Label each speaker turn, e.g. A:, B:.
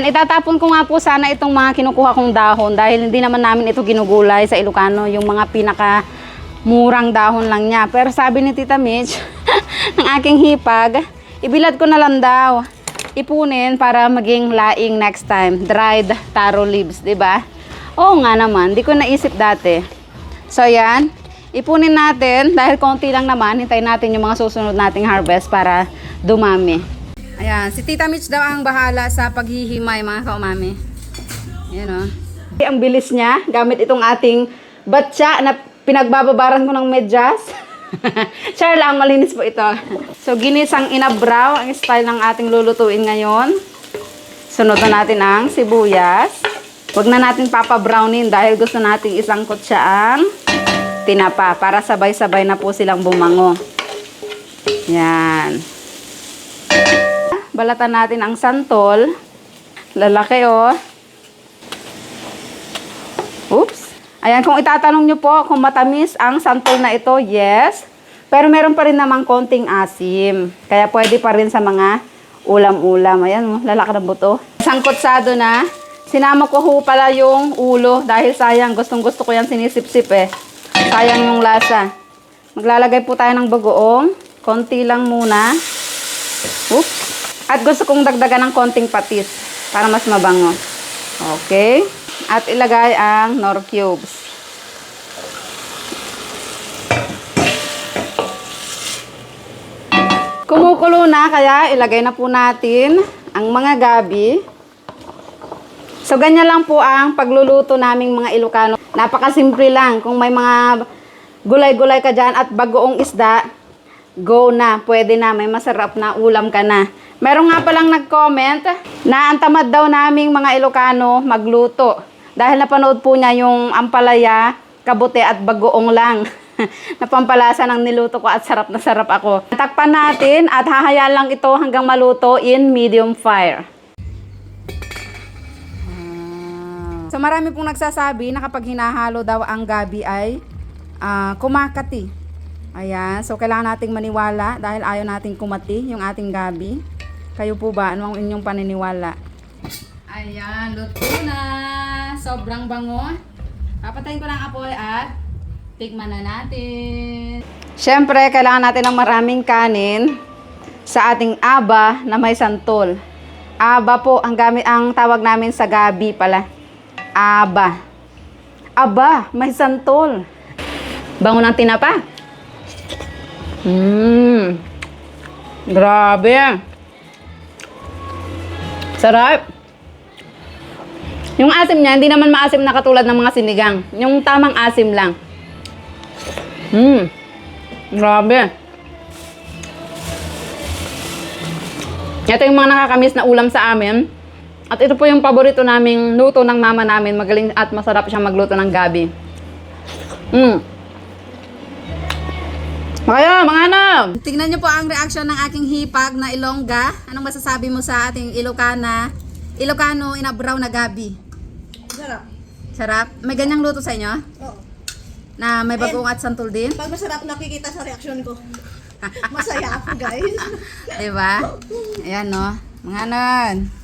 A: Itatapon ko nga po sana itong mga kinukuha kong dahon dahil hindi naman namin ito ginugulay sa Ilocano, yung mga pinaka murang dahon lang niya. Pero sabi ni Tita Mitch, ng aking hipag, ibilad ko na lang daw. Ipunin para maging laing next time. Dried taro leaves, 'di ba? Oo nga naman, di ko naisip dati. So yan, ipunin natin dahil konti lang naman, hintayin natin yung mga susunod nating harvest para dumami. Ayan, si Tita Mitch daw ang bahala sa paghihimay mga kaumami. Ayan o. Ang bilis niya, gamit itong ating batsa na pinagbababaran ko ng medyas. Char lang, malinis po ito. So, ginisang inabraw ang style ng ating lulutuin ngayon. Sunod na natin ang sibuyas. Huwag na natin papabrownin dahil gusto nating isangkot siya ang tinapa para sabay-sabay na po silang bumango. Yan. Balatan natin ang santol. Lalaki oh. Oops. Ayan, kung itatanong nyo po kung matamis ang santol na ito, yes. Pero meron pa rin namang konting asim. Kaya pwede pa rin sa mga ulam-ulam. Ayan, oh, lalaki ng buto. Sangkotsado na. Sinama ko ho pala yung ulo dahil sayang. Gustong-gusto ko yan sinisip-sip eh. Sayang yung lasa. Maglalagay po tayo ng bagoong. Konti lang muna. Oops. At gusto kong dagdagan ng konting patis para mas mabango. Okay. At ilagay ang nor cubes. Kumukulo na kaya ilagay na po natin ang mga gabi. So ganyan lang po ang pagluluto naming mga Ilocano. Napakasimple lang. Kung may mga gulay-gulay ka dyan at bagoong isda, go na. Pwede na. May masarap na ulam ka na. Meron nga palang nag-comment na ang tamad daw naming mga Ilocano magluto. Dahil napanood po niya yung ampalaya, kabute at bagoong lang. Napampalasa ng niluto ko at sarap na sarap ako. Takpan natin at hahayaan lang ito hanggang maluto in medium fire. So marami pong nagsasabi na kapag hinahalo daw ang gabi ay kumakati. Ayan, so kailangan nating maniwala dahil ayaw nating kumati yung ating gabi. Kayo po ba? Ano ang inyong paniniwala? Ayan, luto na. Sobrang bango. Papatayin ko lang apoy at tikman na natin. Siyempre, kailangan natin ng maraming kanin sa ating aba na may santol. Aba po, ang tawag namin sa gabi pala. Aba. Aba, may santol. Bango ng tinapa. Grabe. Sarap. Yung asim niya, hindi naman maasim na katulad ng mga sinigang. Yung tamang asim lang. Grabe. Ito yung mga nakakamiss na ulam sa amin. At ito po yung paborito naming luto ng mama namin. Magaling at masarap siyang magluto ng gabi. Kaya, mga anak! Tingnan niyo po ang reaksyon ng aking hipag na Ilongga. Anong masasabi mo sa ating Ilocano inabraw na gabi?
B: Sarap.
A: Sarap? May ganyang luto sa inyo?
B: Oo.
A: Na may bagoong at santol din?
B: Pag masarap nakikita sa reaksyon ko. Masaya ako, guys.
A: Diba? Ayan, no? Mga anak!